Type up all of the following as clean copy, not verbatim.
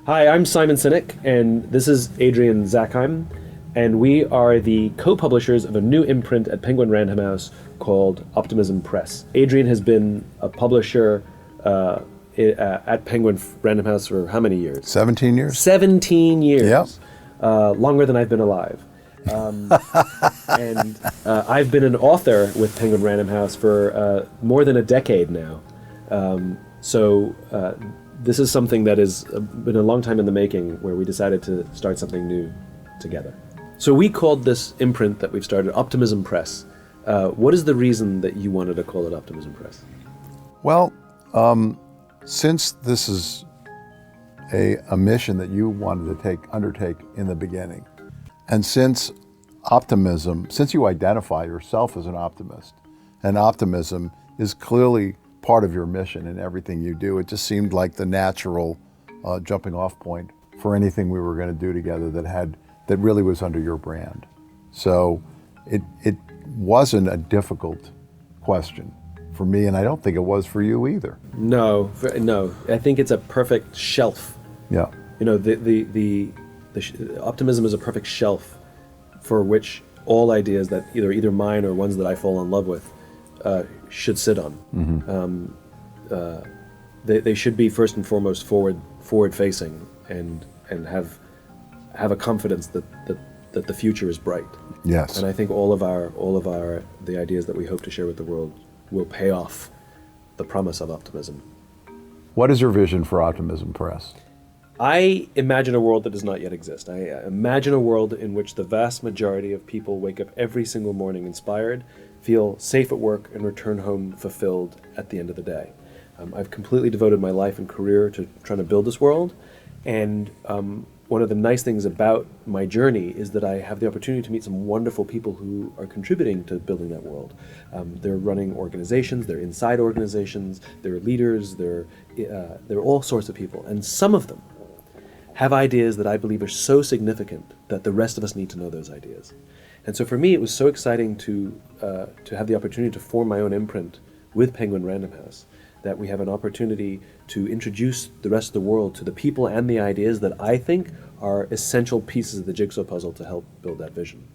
Hi, I'm Simon Sinek, and this is Adrian Zackheim, and we are the co-publishers of a new imprint at Penguin Random House called Optimism Press. Adrian has been a publisher at Penguin Random House for how many years? 17 years. 17 years. Yep. Longer than I've been alive. And I've been an author with Penguin Random House for more than a decade now. So this is something that has been a long time in the making, where we decided to start something new together. So we called this imprint that we've started Optimism Press. What is the reason that you wanted to call it Optimism Press? Well, since this is a mission that you wanted to undertake in the beginning, and since you identify yourself as an optimist, and optimism is clearly part of your mission in everything you do, it just seemed like the natural jumping off point for anything we were going to do together that really was under your brand. So it wasn't a difficult question for me, and I don't think it was for you either. No. I think it's a perfect shelf. Yeah. You know, the optimism is a perfect shelf for which all ideas that either mine or ones that I fall in love with should sit on. Mm-hmm. They should be first and foremost forward facing and have a confidence that the future is bright. Yes. And I think all of the ideas that we hope to share with the world will pay off the promise of optimism. What is your vision for Optimism Press? I imagine a world that does not yet exist. I imagine a world in which the vast majority of people wake up every single morning inspired, feel safe at work, and return home fulfilled at the end of the day. I've completely devoted my life and career to trying to build this world, and one of the nice things about my journey is that I have the opportunity to meet some wonderful people who are contributing to building that world. They're running organizations, they're inside organizations, they're leaders, they're all sorts of people, and some of them have ideas that I believe are so significant that the rest of us need to know those ideas. And so for me, it was so exciting to have the opportunity to form my own imprint with Penguin Random House, that we have an opportunity to introduce the rest of the world to the people and the ideas that I think are essential pieces of the jigsaw puzzle to help build that vision.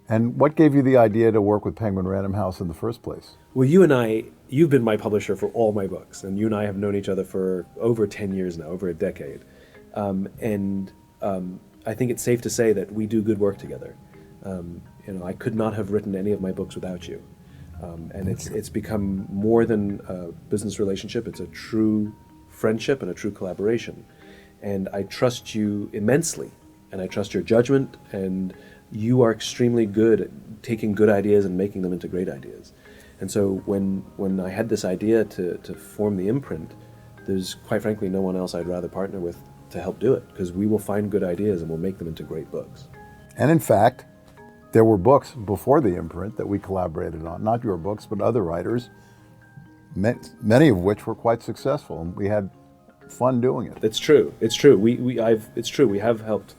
And what gave you the idea to work with Penguin Random House in the first place? Well, you've been my publisher for all my books, and you and I have known each other for over 10 years now, over a decade. I think it's safe to say that we do good work together. I could not have written any of my books without you. And it's become more than a business relationship. It's a true friendship and a true collaboration. And I trust you immensely, and I trust your judgment, and you are extremely good at taking good ideas and making them into great ideas. And so when I had this idea to form the imprint, there's quite frankly no one else I'd rather partner with to help do it, because we will find good ideas and we'll make them into great books. And in fact, there were books before the imprint that we collaborated on, not your books, but other writers, many of which were quite successful, and we had fun doing it. It's true. It's true. It's true. We have helped.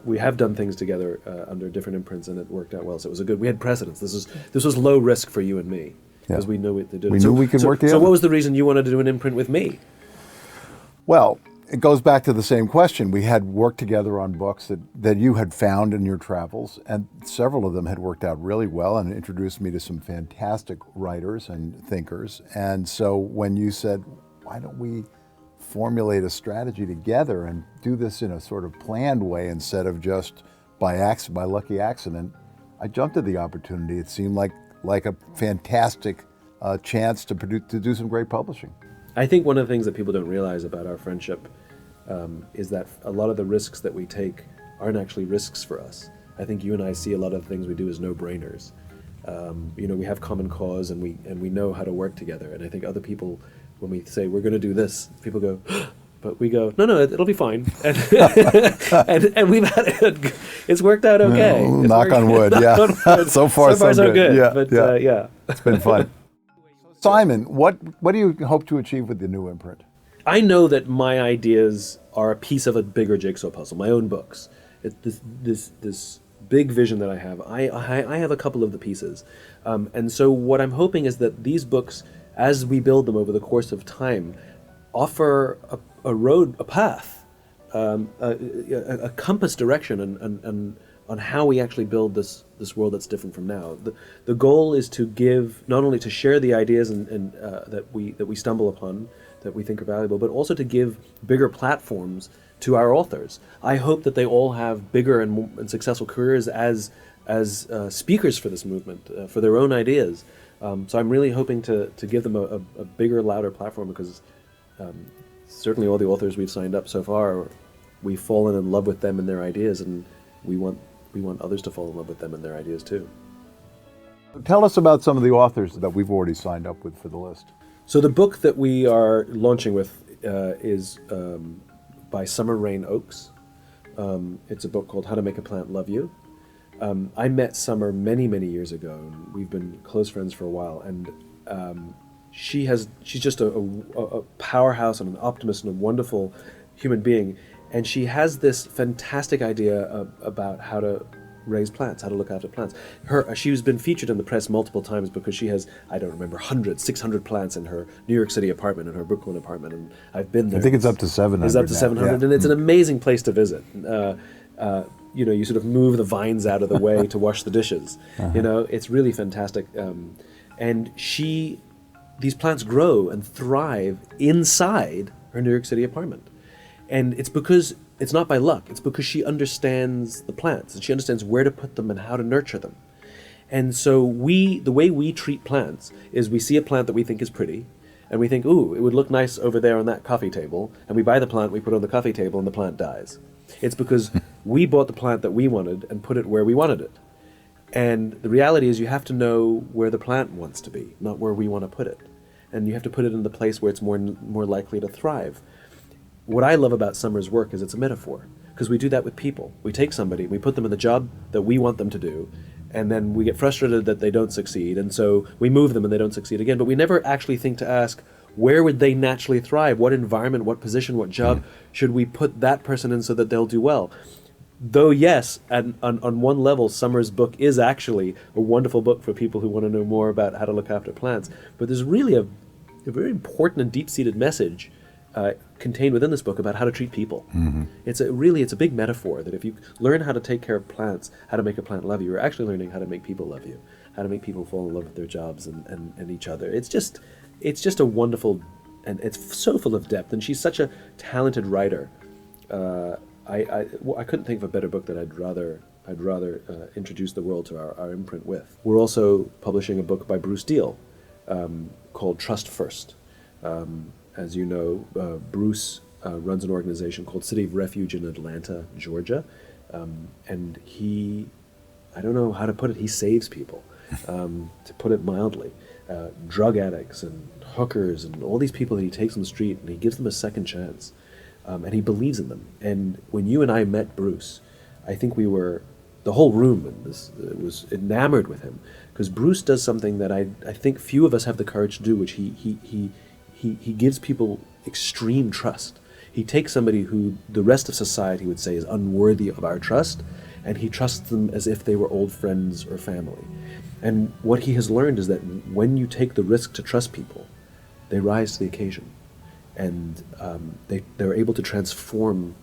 We have done things together under different imprints, and it worked out well. So it was we had precedence. This was low risk for you and me, because we knew what to do. We knew we could work together. So what was the reason you wanted to do an imprint with me? Well, it goes back to the same question. We had worked together on books that you had found in your travels, and several of them had worked out really well and introduced me to some fantastic writers and thinkers. And so when you said, why don't we formulate a strategy together and do this in a sort of planned way instead of just by lucky accident, I jumped at the opportunity. It seemed like a fantastic chance to do some great publishing. I think one of the things that people don't realize about our friendship is that a lot of the risks that we take aren't actually risks for us. I think you and I see a lot of the things we do as no-brainers. We have common cause, and we know how to work together. And I think other people, when we say we're going to do this, people go, but we go, no, it'll be fine. And we've had it. It's worked out okay. Knock on wood, yeah. On wood. So far, so good. Yeah, but yeah. It's been fun. Simon, what do you hope to achieve with the new imprint? I know that my ideas are a piece of a bigger jigsaw puzzle, my own books. This big vision that I have, I have a couple of the pieces. And so what I'm hoping is that these books, as we build them over the course of time, offer a path, a compass direction, and on how we actually build this world that's different from now. The goal is to give, not only to share the ideas and that we stumble upon, that we think are valuable, but also to give bigger platforms to our authors. I hope that they all have bigger and successful careers as speakers for this movement, for their own ideas. So I'm really hoping to give them a bigger, louder platform, because certainly all the authors we've signed up so far, we've fallen in love with them and their ideas, and we want others to fall in love with them and their ideas too. Tell us about some of the authors that we've already signed up with for the list. So the book that we are launching with is by Summer Rain Oakes. It's a book called How to Make a Plant Love You. I met Summer many, many years ago, and we've been close friends for a while. And she's just a powerhouse and an optimist and a wonderful human being. And she has this fantastic idea about how to raise plants, how to look after plants. She's been featured in the press multiple times because she has, I don't remember, 600 plants in her New York City apartment, in her Brooklyn apartment, and I've been there. I think it's up to 700. It's up to 700, yeah. And it's an amazing place to visit. You sort of move the vines out of the way to wash the dishes. It's really fantastic. And these plants grow and thrive inside her New York City apartment. And it's because it's not by luck. It's because she understands the plants, and she understands where to put them and how to nurture them. And so the way we treat plants is we see a plant that we think is pretty, and we think, ooh, it would look nice over there on that coffee table, and we buy the plant, we put it on the coffee table, and the plant dies. It's because we bought the plant that we wanted and put it where we wanted it. And the reality is you have to know where the plant wants to be, not where we want to put it. And you have to put it in the place where it's more likely to thrive. What I love about Summer's work is it's a metaphor, because we do that with people. We take somebody, we put them in the job that we want them to do, and then we get frustrated that they don't succeed, and so we move them and they don't succeed again. But we never actually think to ask, where would they naturally thrive? What environment, what position, what job should we put that person in so that they'll do well? Though yes, on one level, Summer's book is actually a wonderful book for people who want to know more about how to look after plants. But there's really a very important and deep-seated message contained within this book about how to treat people. Mm-hmm. It's a big metaphor that if you learn how to take care of plants, how to make a plant love you, you're actually learning how to make people love you, how to make people fall in love with their jobs and each other. It's just a wonderful, and it's so full of depth. And she's such a talented writer. I couldn't think of a better book that I'd rather introduce the world to our imprint with. We're also publishing a book by Bruce Deal called Trust First. As you know, Bruce runs an organization called City of Refuge in Atlanta, Georgia, and I don't know how to put it, he saves people, to put it mildly. Drug addicts and hookers and all these people that he takes on the street, and he gives them a second chance, and he believes in them. And when you and I met Bruce, I think the whole room was enamored with him, because Bruce does something that I think few of us have the courage to do, which he gives people extreme trust. He takes somebody who the rest of society would say is unworthy of our trust, and he trusts them as if they were old friends or family. And what he has learned is that when you take the risk to trust people, they rise to the occasion, and they're able to transform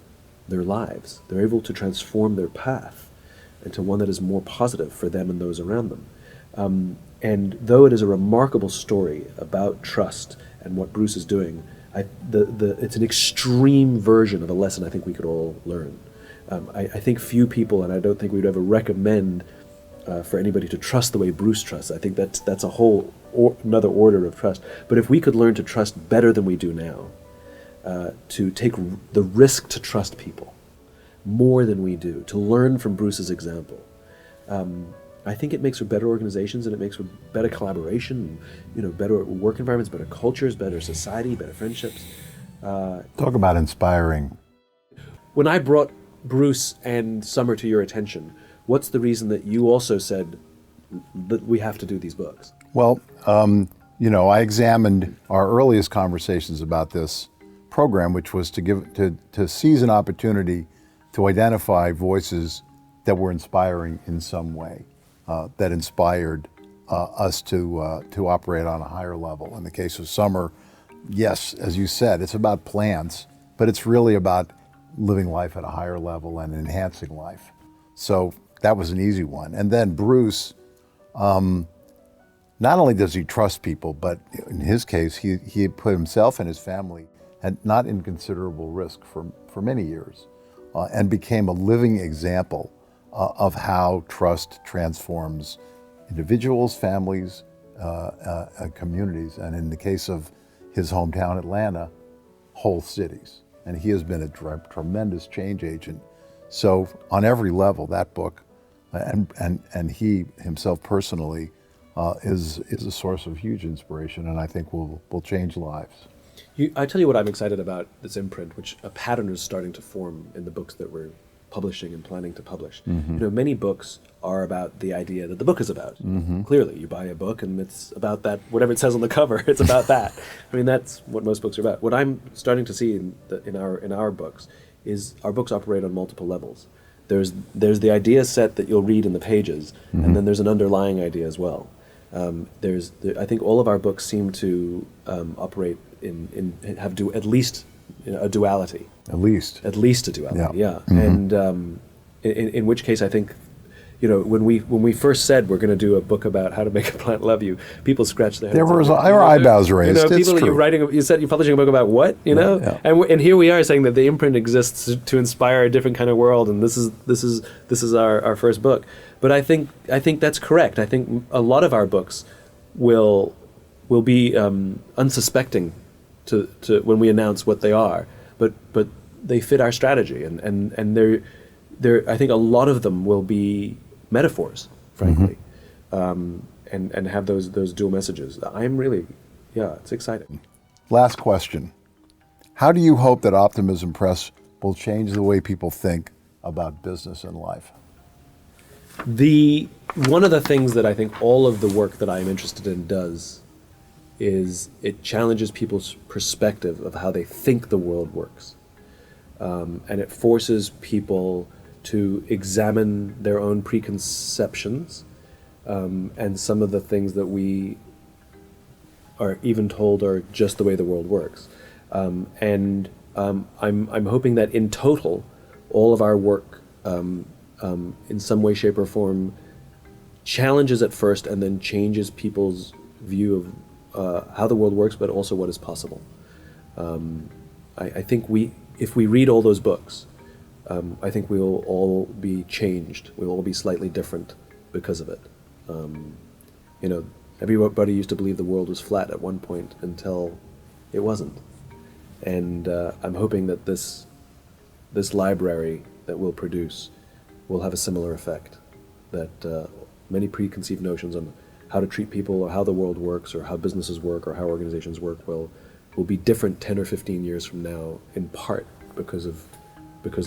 their lives. They're able to transform their path into one that is more positive for them and those around them. And though it is a remarkable story about trust and what Bruce is doing, it's an extreme version of a lesson I think we could all learn. I think few people, and I don't think we'd ever recommend for anybody to trust the way Bruce trusts. I think that's a whole another order of trust. But if we could learn to trust better than we do now, to take the risk to trust people more than we do, to learn from Bruce's example, I think it makes for better organizations, and it makes for better collaboration, better work environments, better cultures, better society, better friendships. Talk about inspiring. When I brought Bruce and Summer to your attention, what's the reason that you also said that we have to do these books? Well, I examined our earliest conversations about this program, which was to seize an opportunity to identify voices that were inspiring in some way, that inspired us to operate on a higher level. In the case of Summer, yes, as you said, it's about plans, but it's really about living life at a higher level and enhancing life. So that was an easy one. And then Bruce, not only does he trust people, but in his case, he had put himself and his family at not inconsiderable risk for many years, and became a living example of how trust transforms individuals, families, communities, and in the case of his hometown, Atlanta, whole cities. And he has been a tremendous change agent. So on every level, that book, and he himself personally, is a source of huge inspiration, and I think will change lives. I tell you what I'm excited about this imprint, which a pattern is starting to form in the books that we're publishing and planning to publish. Many books are about the idea that the book is about. Clearly, you buy a book and it's about that, whatever it says on the cover, it's about that. I mean, that's what most books are about. What I'm starting to see in our books is our books operate on multiple levels. There's the idea set that you'll read in the pages, and then there's an underlying idea as well. I think all of our books seem to operate at least a duality. At least A duality, yeah. And in which case, I think, when we first said we're going to do a book about how to make a plant love you, people scratched their heads. There were eyebrows raised. People, you said you're publishing a book about what? Yeah. And here we are saying that the imprint exists to inspire a different kind of world, and this is our first book. But I think that's correct. I think a lot of our books will be unsuspecting to when we announce what they are, but they fit our strategy, and they're I think a lot of them will be metaphors, frankly, and have those dual messages. I'm really, it's exciting. Last question: how do you hope that Optimism Press will change the way people think about business and life? One of the things that I think all of the work that I'm interested in does is it challenges people's perspective of how they think the world works. And it forces people to examine their own preconceptions and some of the things that we are even told are just the way the world works. I'm hoping that in total, all of our work in some way, shape, or form challenges at first and then changes people's view of how the world works, but also what is possible. I think if we read all those books, I think we will all be changed. We will all be slightly different because of it. Everybody used to believe the world was flat at one point until it wasn't. And I'm hoping that this library that we'll produce will have a similar effect, that many preconceived notions on how to treat people or how the world works or how businesses work or how organizations work will be different 10 or 15 years from now, in part because of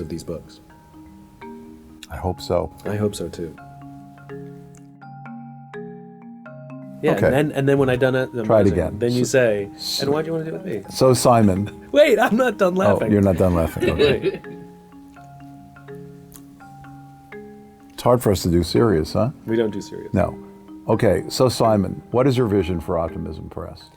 these books. I hope so. I hope so too. Yeah, Okay. and then when I done it, Try it again. Then you say, and why do you want to do it with me? So Simon. Wait, I'm not done laughing. Oh, you're not done laughing. Okay. Wait. It's hard for us to do serious, huh? We don't do serious. No. Okay, so Simon, what is your vision for Optimism Press?